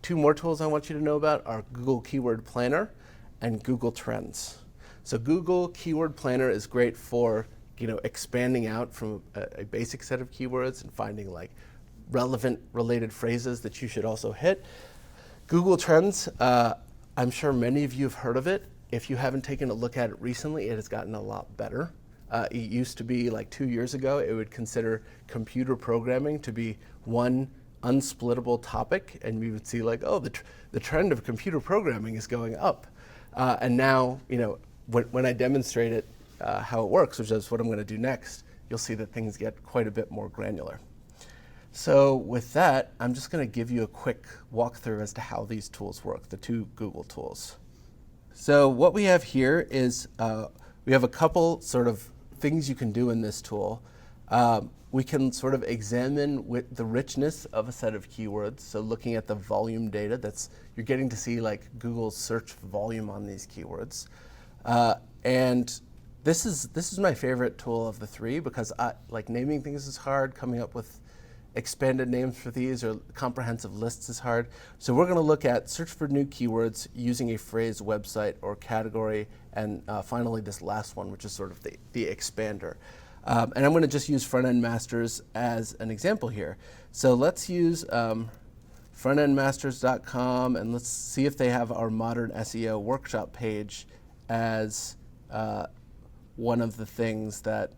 two more tools I want you to know about are Google Keyword Planner and Google Trends. So Google Keyword Planner is great for expanding out from a basic set of keywords and finding like relevant related phrases that you should also hit. Google Trends, I'm sure many of you have heard of it. If you haven't taken a look at it recently, it has gotten a lot better. It used to be like 2 years ago, it would consider computer programming to be one unsplittable topic, and we would see like, oh, the trend of computer programming is going up. And now, when I demonstrate it, how it works, which is what I'm going to do next, you'll see that things get quite a bit more granular. So with that, I'm just going to give you a quick walkthrough as to how these tools work, the two Google tools. So what we have here is we have a couple sort of things you can do in this tool. We can sort of examine with the richness of a set of keywords. So looking at the volume data, you're getting to see like Google's search volume on these keywords. And this is my favorite tool of the three because like naming things is hard, coming up with expanded names for these or comprehensive lists is hard. So we're going to look at search for new keywords using a phrase, website, or category, and finally this last one, which is sort of the expander. And I'm going to just use Front-End Masters as an example here. So let's use frontendmasters.com, and let's see if they have our modern SEO workshop page as one of the things that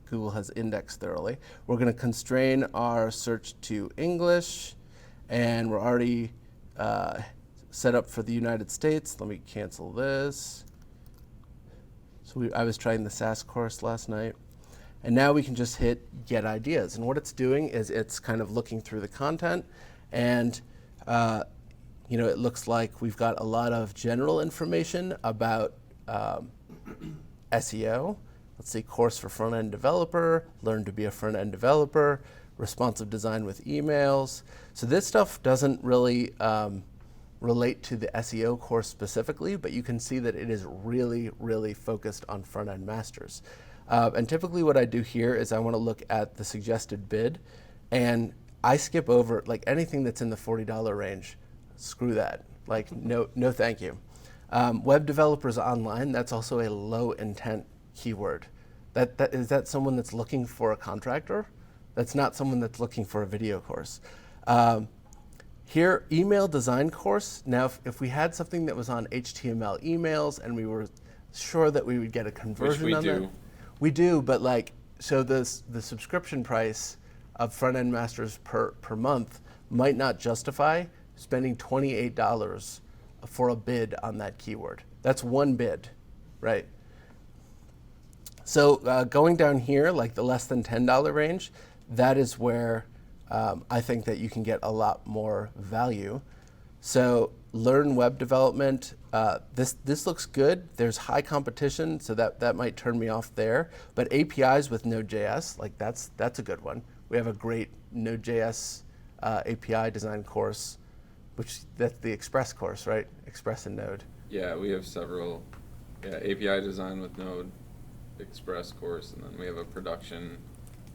Google has indexed thoroughly. We're going to constrain our search to English, and we're already set up for the United States. Let me cancel this. So I was trying the SAS course last night. And now we can just hit Get Ideas. And what it's doing is it's kind of looking through the content, and it looks like we've got a lot of general information about SEO. Let's see, course for front-end developer, learn to be a front-end developer, responsive design with emails. So this stuff doesn't really relate to the SEO course specifically, but you can see that it is really, really focused on front-end masters. And typically what I do here is I want to look at the suggested bid, and I skip over like anything that's in the $40 range. Screw that. Like, no thank you. Web developers online, that's also a low intent keyword. Is that someone that's looking for a contractor? That's not someone that's looking for a video course. Here, email design course. Now, if we had something that was on HTML emails and we were sure that we would get a conversion on that. We do, but so the subscription price of Front-End Masters per month might not justify spending $28 for a bid on that keyword. That's one bid, right? So going down here, like the less than $10 range, that is where I think that you can get a lot more value. So learn web development. This looks good. There's high competition, so that might turn me off there. But APIs with Node.js, like that's a good one. We have a great Node.js API design course, that's the Express course, right? Express and Node. Yeah, we have several. Yeah, API design with Node, Express course, and then we have a production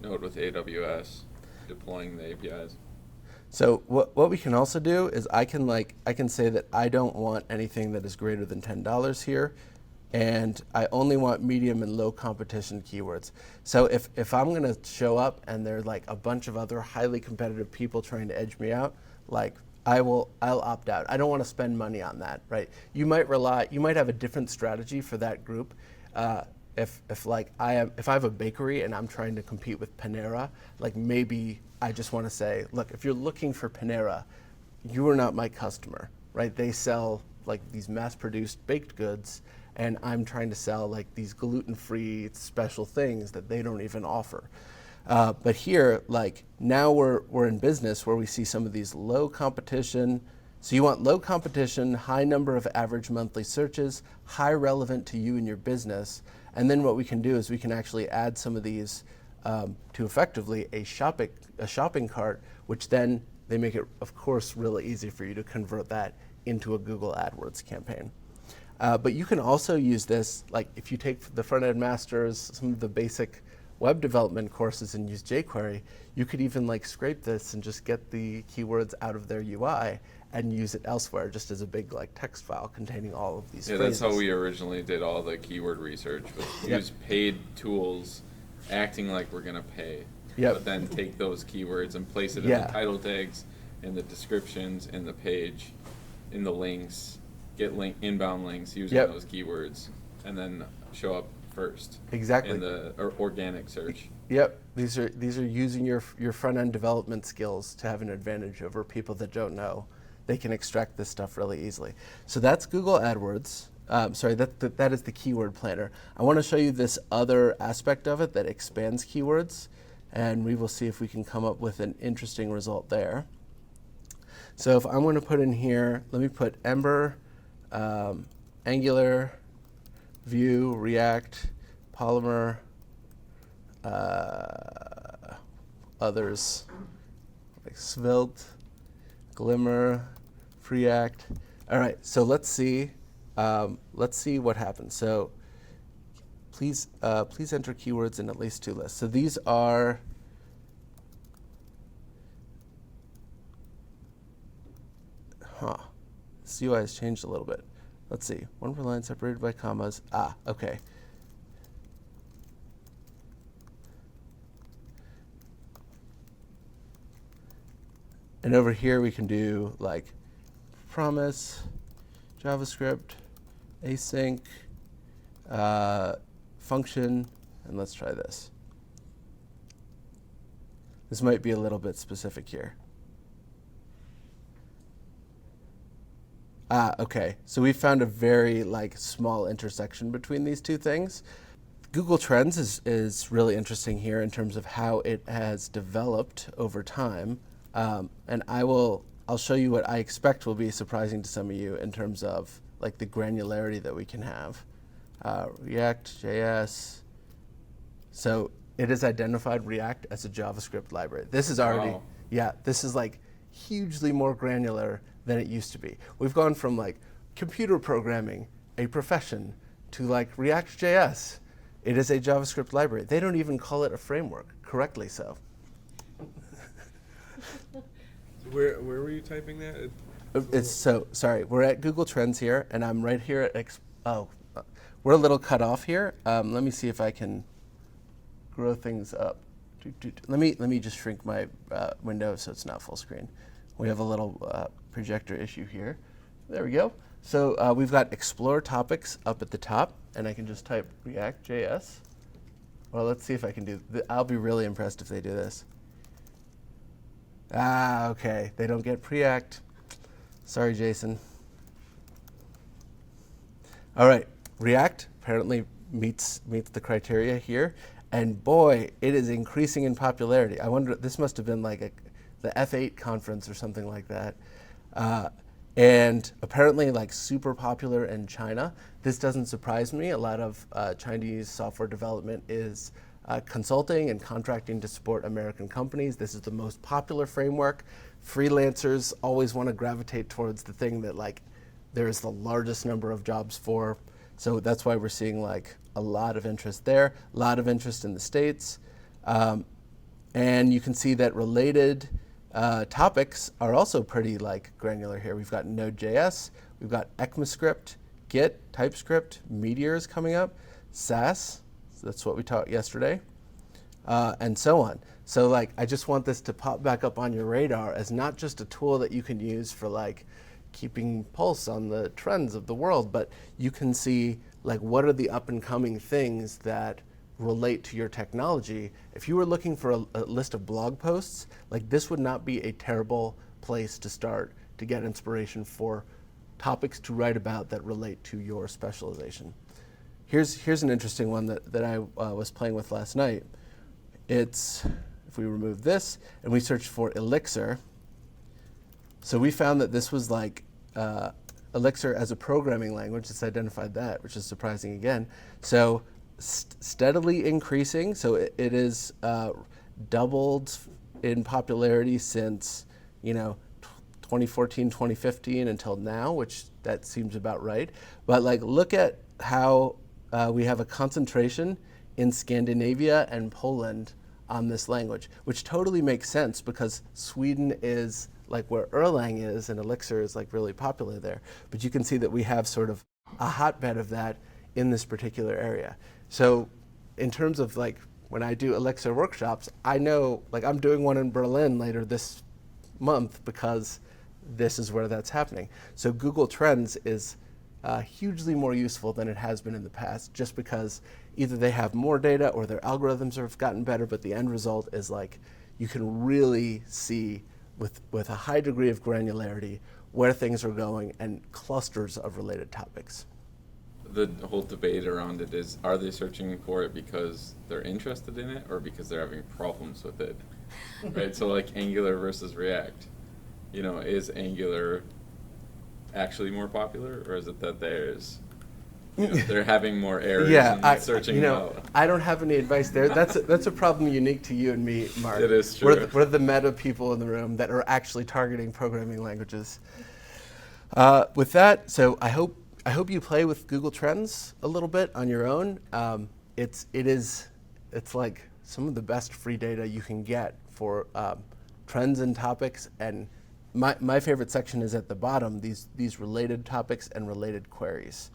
Node with AWS deploying the APIs. So what we can also do is I can say that I don't want anything that is greater than $10 here, and I only want medium and low competition keywords. So if I'm going to show up and there's like a bunch of other highly competitive people trying to edge me out, like I'll opt out. I don't want to spend money on that, right? You might have a different strategy for that group. If I have a bakery and I'm trying to compete with Panera, like maybe I just want to say, look, if you're looking for Panera, you are not my customer, right? They sell like these mass-produced baked goods, and I'm trying to sell like these gluten-free special things that they don't even offer. But here, like now we're in business where we see some of these low competition. So you want low competition, high number of average monthly searches, high relevant to you and your business. And then what we can do is we can actually add some of these to effectively a shopping cart, which then they make it, of course, really easy for you to convert that into a Google AdWords campaign. But you can also use this, like if you take the Front-End Masters, some of the basic web development courses and use jQuery, you could even like scrape this and just get the keywords out of their UI and use it elsewhere just as a big like text file containing all of these Yeah, phrases. that's how we originally did all the keyword research, was use paid tools acting like we're gonna pay. Yep. But then take those keywords and place it in Yeah. the title tags, in the descriptions, in the page, in the links, get inbound links using Yep. those keywords, and then show up first. Exactly. In the organic search. Yep, these are using your front end development skills to have an advantage over people that don't know. They can extract this stuff really easily. So that's Google AdWords. That is the keyword planner. I want to show you this other aspect of it that expands keywords, and we will see if we can come up with an interesting result there. So if I'm going to put in here, let me put Ember, Angular, Vue, React, Polymer, others like Svelte, Glimmer, Preact. All right, so let's see what happens. So please enter keywords in at least 2 lists. So these are this UI has changed a little bit. Let's see, 1 per line separated by commas. Okay. And over here we can do like promise, JavaScript, async, function, and let's try this. This might be a little bit specific here. Okay, so we found a very like small intersection between these two things. Google Trends is really interesting here in terms of how it has developed over time. And I'll show you what I expect will be surprising to some of you in terms of like the granularity that we can have. React.js. So it has identified React as a JavaScript library. This is already, Wow. Yeah, this is like hugely more granular than it used to be. We've gone from like computer programming, a profession, to like React.js. It is a JavaScript library. They don't even call it a framework, correctly so. Where were you typing that? Sorry, we're at Google Trends here, and I'm right here at, we're a little cut off here. Let me see if I can grow things up. Let me just shrink my window so it's not full screen. We have a little projector issue here. There we go. So we've got Explore Topics up at the top, and I can just type React.js. Well, let's see if I can do, I'll be really impressed if they do this. Okay, they don't get Preact. Sorry, Jason. All right, React apparently meets the criteria here, and boy, it is increasing in popularity. I wonder, this must have been like the F8 conference or something like that. And apparently like super popular in China. This doesn't surprise me. A lot of Chinese software development is consulting and contracting to support American companies. This is the most popular framework. Freelancers always want to gravitate towards the thing that like there is the largest number of jobs for. So that's why we're seeing like a lot of interest there, a lot of interest in the States. And you can see that related topics are also pretty like granular here. We've got Node.js, we've got ECMAScript, Git, TypeScript, Meteor is coming up, Sass, so that's what we taught yesterday, and so on. So like, I just want this to pop back up on your radar as not just a tool that you can use for like keeping pulse on the trends of the world, but you can see like what are the up and coming things that relate to your technology. If you were looking for a list of blog posts, like this would not be a terrible place to start to get inspiration for topics to write about that relate to your specialization. Here's an interesting one that I was playing with last night. It's, if we remove this and we search for Elixir, so we found that this was like Elixir as a programming language. It's identified that, which is surprising again. So steadily increasing. So it is doubled in popularity since 2014, 2015 until now, which that seems about right. But like, look at how we have a concentration in Scandinavia and Poland on this language, which totally makes sense because Sweden is like where Erlang is, and Elixir is like really popular there. But you can see that we have sort of a hotbed of that in this particular area. So in terms of like when I do Elixir workshops, I know like I'm doing one in Berlin later this month because this is where that's happening. So Google Trends is hugely more useful than it has been in the past, just because either they have more data or their algorithms have gotten better, but the end result is like you can really see with a high degree of granularity where things are going and clusters of related topics. The whole debate around it is, are they searching for it because they're interested in it or because they're having problems with it? Right? So like Angular versus React. You know, is Angular actually more popular, or is it that they're having more errors and searching out? I don't have any advice there. That's a problem unique to you and me, Mark. It is true. We're the meta people in the room that are actually targeting programming languages. With that, so I hope you play with Google Trends a little bit on your own. It's like some of the best free data you can get for trends and topics. And my favorite section is at the bottom, these related topics and related queries,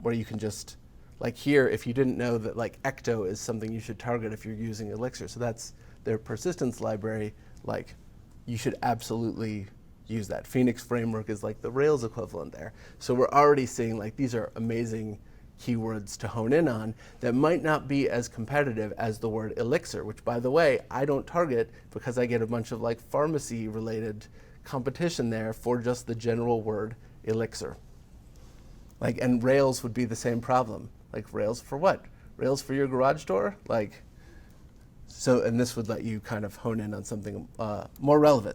where you can just, like here, if you didn't know that like Ecto is something you should target if you're using Elixir, so that's their persistence library, like you should absolutely use that. Phoenix Framework is like the Rails equivalent there. So we're already seeing like these are amazing keywords to hone in on that might not be as competitive as the word Elixir, which by the way, I don't target because I get a bunch of like pharmacy related competition there for just the general word Elixir. Like, and Rails would be the same problem. Like Rails for what? Rails for your garage door? Like, so, and this would let you kind of hone in on something more relevant.